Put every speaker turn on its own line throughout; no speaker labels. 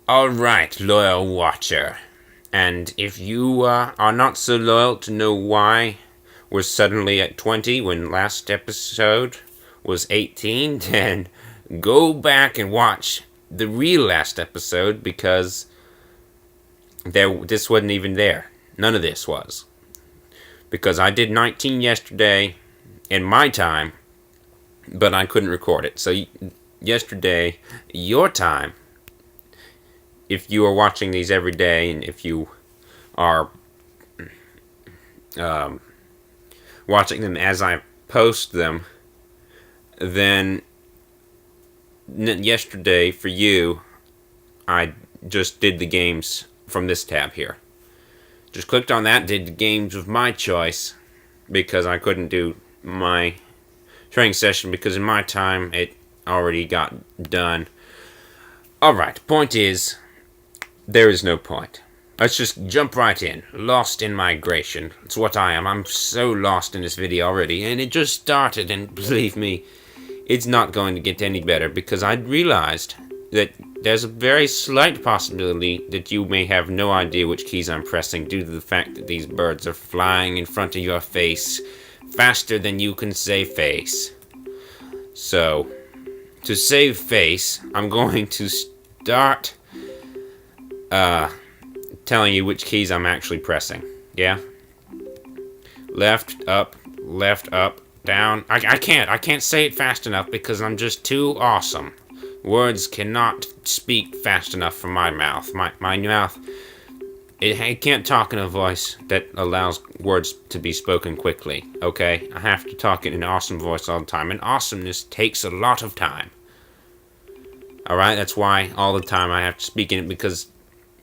Alright, loyal watcher. And if you are not so loyal to know why we're suddenly at 20 when last episode was 18, then go back and watch the real last episode because this wasn't even there. None of this was. Because I did 19 yesterday in my time, but I couldn't record it. So yesterday, your time, if you are watching these every day and if you are watching them as I post them, then yesterday for you, I just did the games from this tab here. Just clicked on that, did the games of my choice because I couldn't do my training session because in my time it already got done. Alright, point is, there is no point. Let's just jump right in. Lost in migration. It's what I am. I'm so lost in this video already. And it just started, and believe me, it's not going to get any better because I realized that there's a very slight possibility that you may have no idea which keys I'm pressing due to the fact that these birds are flying in front of your face faster than you can say face. So, to save face, I'm going to start telling you which keys I'm actually pressing. Yeah? Left, up, down. I can't say it fast enough because I'm just too awesome. Words cannot speak fast enough from my mouth. My mouth, it can't talk in a voice that allows words to be spoken quickly, okay? I have to talk in an awesome voice all the time, and awesomeness takes a lot of time. Alright, that's why all the time I have to speak in it, because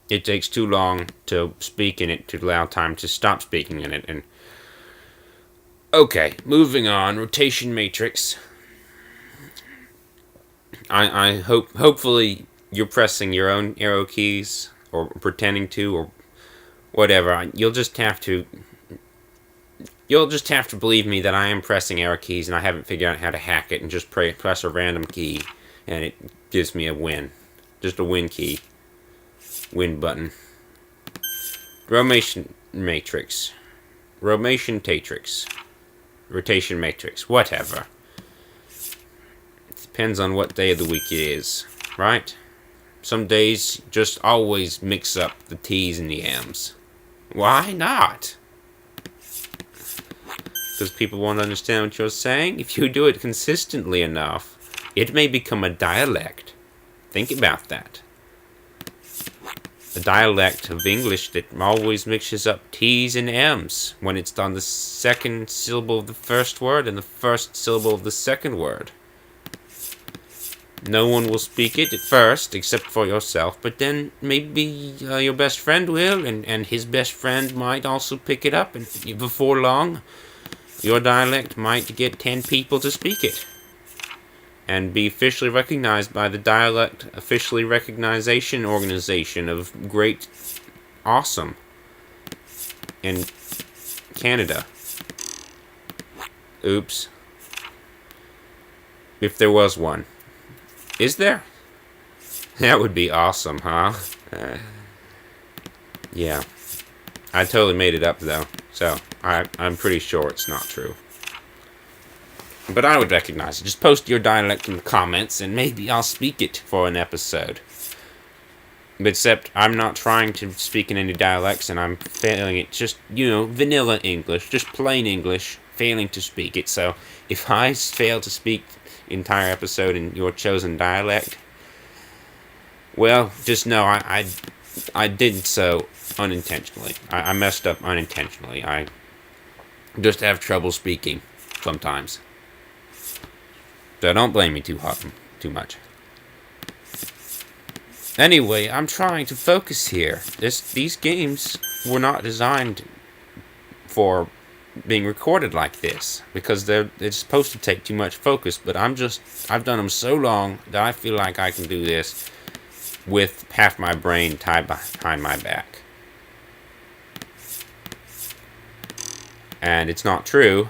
it takes too long to speak in it to allow time to stop speaking in it. And okay, moving on. Rotation matrix. I hopefully you're pressing your own arrow keys or pretending to or whatever. You'll just have to believe me that I am pressing arrow keys and I haven't figured out how to hack it and just press a random key and it gives me a win. Just a win key. Win button. Rotation matrix. Rotation matrix. Rotation matrix. Whatever. It depends on what day of the week it is. Right? Some days just always mix up the T's and the M's. Why not? Because people won't understand what you're saying? If you do it consistently enough, it may become a dialect. Think about that. A dialect of English that always mixes up T's and M's when it's on the second syllable of the first word and the first syllable of the second word. No one will speak it at first, except for yourself, but then maybe your best friend will, and his best friend might also pick it up, and before long, your dialect might get 10 people to speak it. And be officially recognized by the Dialect Officially Recognization Organization of Great Awesome in Canada. Oops. If there was one. Is there? That would be awesome, huh? Yeah. I totally made it up, though. So, I'm pretty sure it's not true. But I would recognize it. Just post your dialect in the comments, and maybe I'll speak it for an episode. Except, I'm not trying to speak in any dialects, and I'm failing it. Just, vanilla English. Just plain English. Failing to speak it. So, if I fail to speak the entire episode in your chosen dialect, well, just know I did so unintentionally. I messed up unintentionally. I just have trouble speaking sometimes. So don't blame me too much. Anyway, I'm trying to focus here. These games were not designed for being recorded like this because they're supposed to take too much focus. But I've done them so long that I feel like I can do this with half my brain tied behind my back. And it's not true,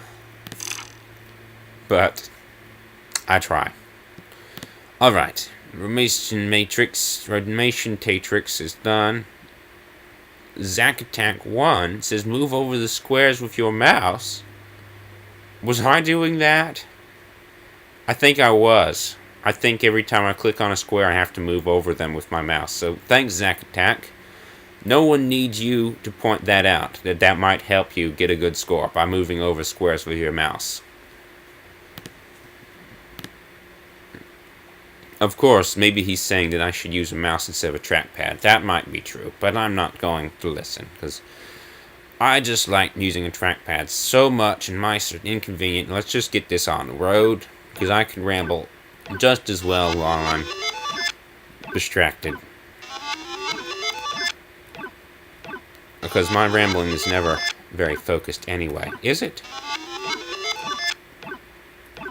but I try. Alright, Remation Tatrix is done. Zack Attack 1 says move over the squares with your mouse. Was I doing that? I think I was. I think every time I click on a square I have to move over them with my mouse. So thanks, Zack Attack. No one needs you to point that out. That might help you get a good score by moving over squares with your mouse. Of course, maybe he's saying that I should use a mouse instead of a trackpad. That might be true, but I'm not going to listen, because I just like using a trackpad so much, and mice are inconvenient. Let's just get this on the road, because I can ramble just as well while I'm distracted. Because my rambling is never very focused anyway. Is it?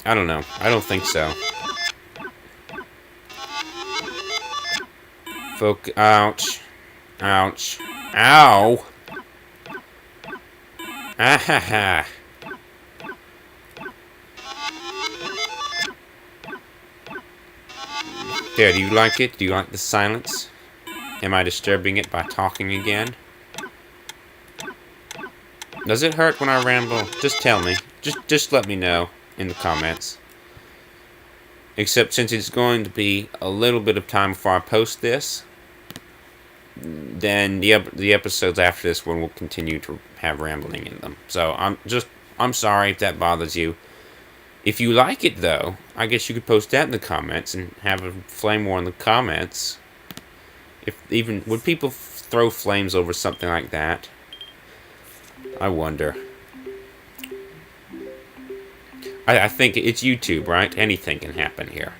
I don't know. I don't think so. Ouch. Ouch. Ow! Ah-ha-ha. There, do you like it? Do you like the silence? Am I disturbing it by talking again? Does it hurt when I ramble? Just tell me. Just let me know in the comments. Except since it's going to be a little bit of time before I post this, then the episodes after this one will continue to have rambling in them. So I'm sorry if that bothers you. If you like it though, I guess you could post that in the comments and have a flame war in the comments. Would people throw flames over something like that? I wonder. I think it's YouTube, right? Anything can happen here.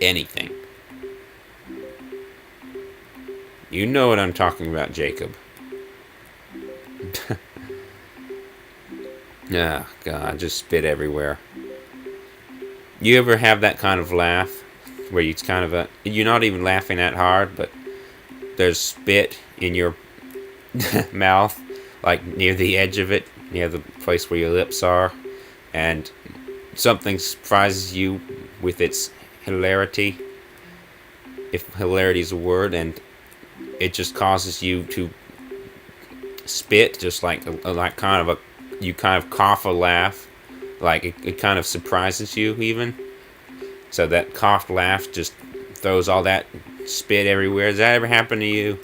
Anything. You know what I'm talking about, Jacob. Ah, God, just spit everywhere. You ever have that kind of laugh where it's kind of you're not even laughing that hard, but there's spit in your mouth, like near the edge of it, near the place where your lips are, and something surprises you with its hilarity, if hilarity is a word, and it just causes you to spit, just like you kind of cough or laugh, like it kind of surprises you even. So that coughed laugh just throws all that spit everywhere. Does that ever happen to you?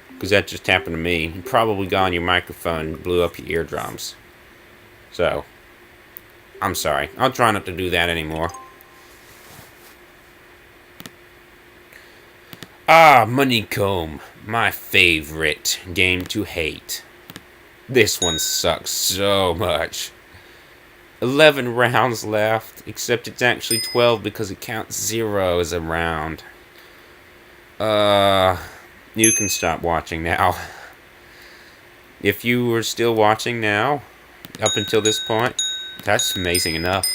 Because that just happened to me. You probably got on your microphone and blew up your eardrums. So, I'm sorry. I'll try not to do that anymore. Ah, Moneycomb. My favorite game to hate. This one sucks so much. 11 rounds left, except it's actually 12 because it counts 0 as a round. You can stop watching now. If you were still watching now, up until this point, that's amazing enough.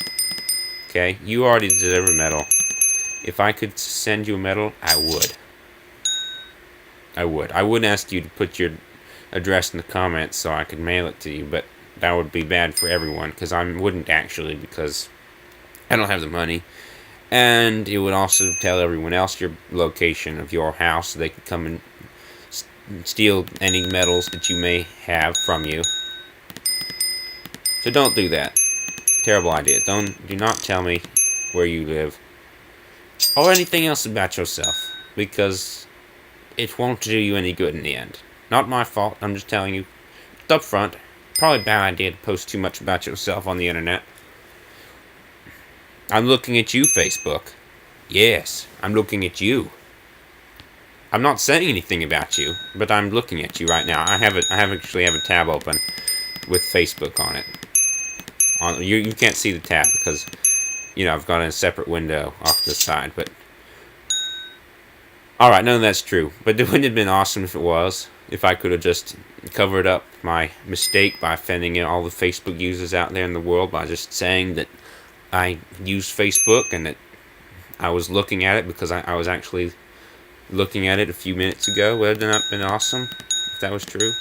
Okay, you already deserve a medal. If I could send you a medal, I would. I wouldn't ask you to put your address in the comments so I could mail it to you, but that would be bad for everyone, because I wouldn't actually, because I don't have the money. And it would also tell everyone else your location of your house so they could come and steal any medals that you may have from you. So don't do that. Terrible idea. Do not tell me where you live or anything else about yourself, because it won't do you any good in the end. Not my fault. I'm just telling you up front. Probably a bad idea to post too much about yourself on the internet. I'm looking at you, Facebook. Yes, I'm looking at you. I'm not saying anything about you, but I'm looking at you right now. I actually have a tab open with Facebook on it. You can't see the tab because, I've got a separate window off to the side, but... Alright, none of that's true, but it wouldn't have been awesome if it was. If I could have just covered up my mistake by offending all the Facebook users out there in the world by just saying that I use Facebook and that I was looking at it because I was actually looking at it a few minutes ago. Would that have been awesome if that was true?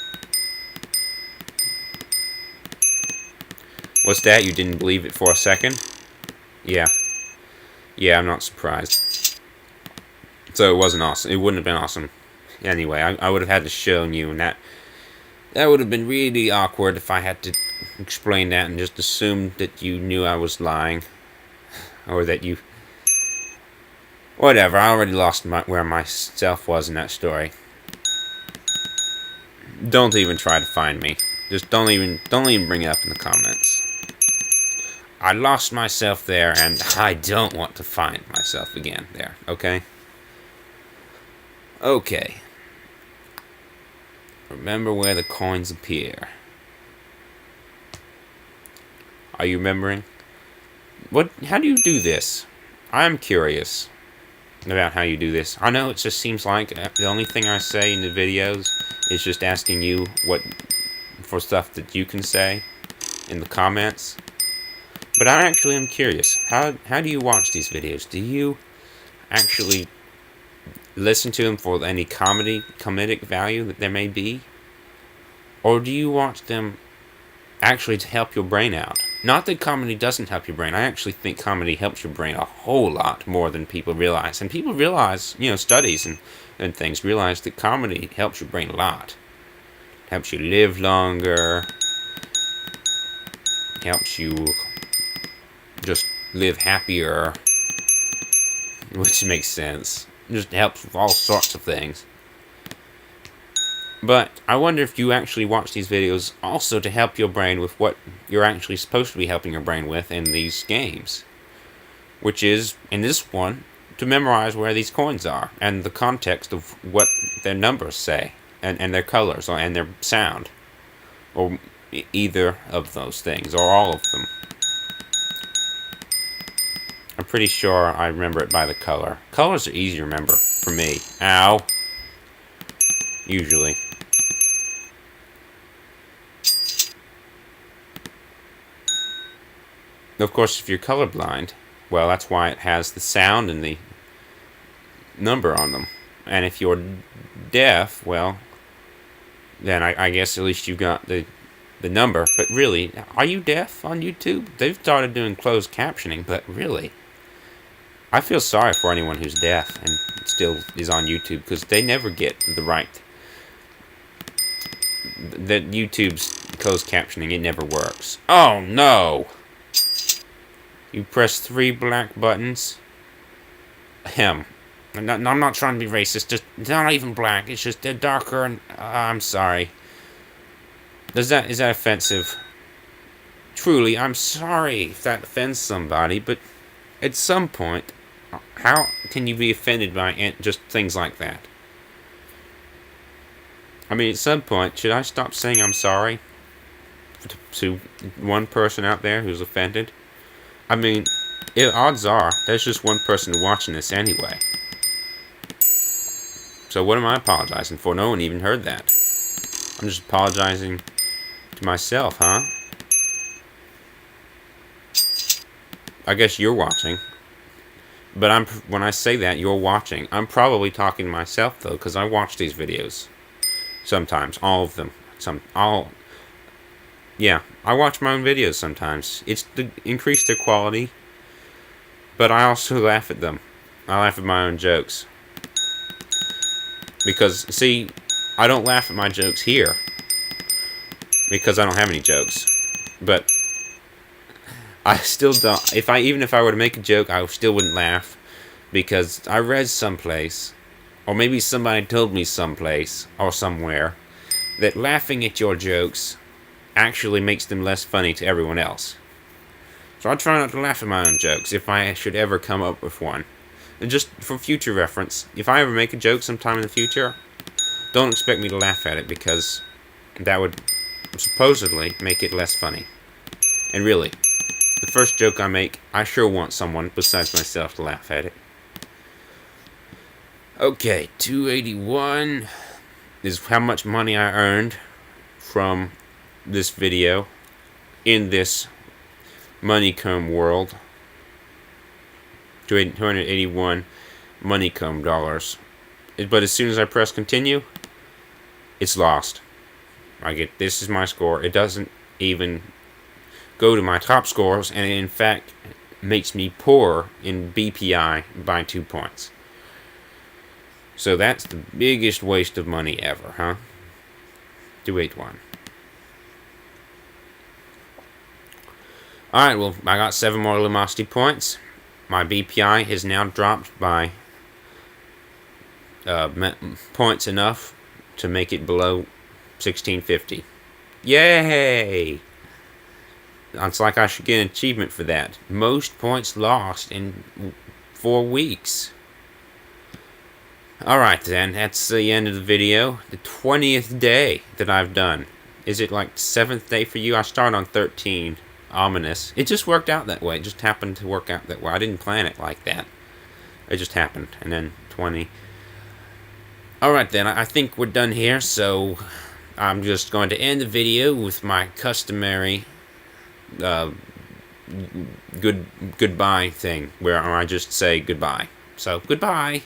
What's that? You didn't believe it for a second? Yeah. Yeah, I'm not surprised. So it wasn't awesome. It wouldn't have been awesome. Anyway, I would have had to show you, and that would have been really awkward if I had to explain that and just assume that you knew I was lying. Or that you... Whatever, I already lost where myself was in that story. Don't even try to find me. Just don't even bring it up in the comments. I lost myself there, and I don't want to find myself again there, okay? Okay. Remember where the coins appear. Are you remembering? How do you do this? I'm curious about how you do this. I know it just seems like the only thing I say in the videos is just asking you for stuff that you can say in the comments. But I actually am curious. How do you watch these videos? Do you actually listen to them for any comedic value that there may be? Or do you watch them actually to help your brain out? Not that comedy doesn't help your brain. I actually think comedy helps your brain a whole lot more than people realize. And people realize, studies and things realize that comedy helps your brain a lot. It helps you live longer. Helps you just live happier. Which makes sense. It just helps with all sorts of things. But I wonder if you actually watch these videos also to help your brain with what you're actually supposed to be helping your brain with in these games. Which is, in this one, to memorize where these coins are and the context of what their numbers say and their colors and their sound. Or either of those things, or all of them. I'm pretty sure I remember it by the color. Colors are easy to remember for me. Ow. Usually. Of course, if you're colorblind, well, that's why it has the sound and the number on them. And if you're deaf, well, then I guess at least you've got the number. But really, are you deaf on YouTube? They've started doing closed captioning, but really, I feel sorry for anyone who's deaf and still is on YouTube, because they never get the right... That YouTube's closed captioning, it never works. Oh, no! You press 3 black buttons. I'm not trying to be racist. Just they're not even black. It's just they're darker. And I'm sorry. Is that offensive? Truly, I'm sorry if that offends somebody. But at some point, how can you be offended by just things like that? I mean, at some point, should I stop saying I'm sorry to one person out there who's offended? I mean, odds are, there's just one person watching this anyway. So what am I apologizing for? No one even heard that. I'm just apologizing to myself, huh? I guess you're watching. But when I say that, you're watching. I'm probably talking to myself, though, because I watch these videos. Sometimes. All of them. Yeah, I watch my own videos sometimes. It's to increase their quality, but I also laugh at them. I laugh at my own jokes. Because, see, I don't laugh at my jokes here, because I don't have any jokes. But I still don't. Even if I were to make a joke, I still wouldn't laugh, because I read someplace, or maybe somebody told me someplace, or somewhere, that laughing at your jokes actually makes them less funny to everyone else. So I try not to laugh at my own jokes if I should ever come up with one. And just for future reference, if I ever make a joke sometime in the future, don't expect me to laugh at it, because that would supposedly make it less funny. And really, the first joke I make, I sure want someone besides myself to laugh at it. Okay, 281 is how much money I earned from this video in this moneycomb world. 281 moneycomb dollars. But as soon as I press continue, it's lost. This is my score. It doesn't even go to my top scores, and it in fact makes me poor in BPI by 2 points. So that's the biggest waste of money ever, huh? 281. Alright, well, I got 7 more Lumosity points. My BPI has now dropped by points enough to make it below 1650. Yay! It's like I should get an achievement for that. Most points lost in 4 weeks. Alright then, that's the end of the video. The 20th day that I've done. Is it like 7th day for you? I started on 13. Ominous. It just worked out that way. It just happened to work out that way. I didn't plan it like that. It just happened. And then 20. Alright then, I think we're done here, so I'm just going to end the video with my customary goodbye thing, where I just say goodbye. So, goodbye!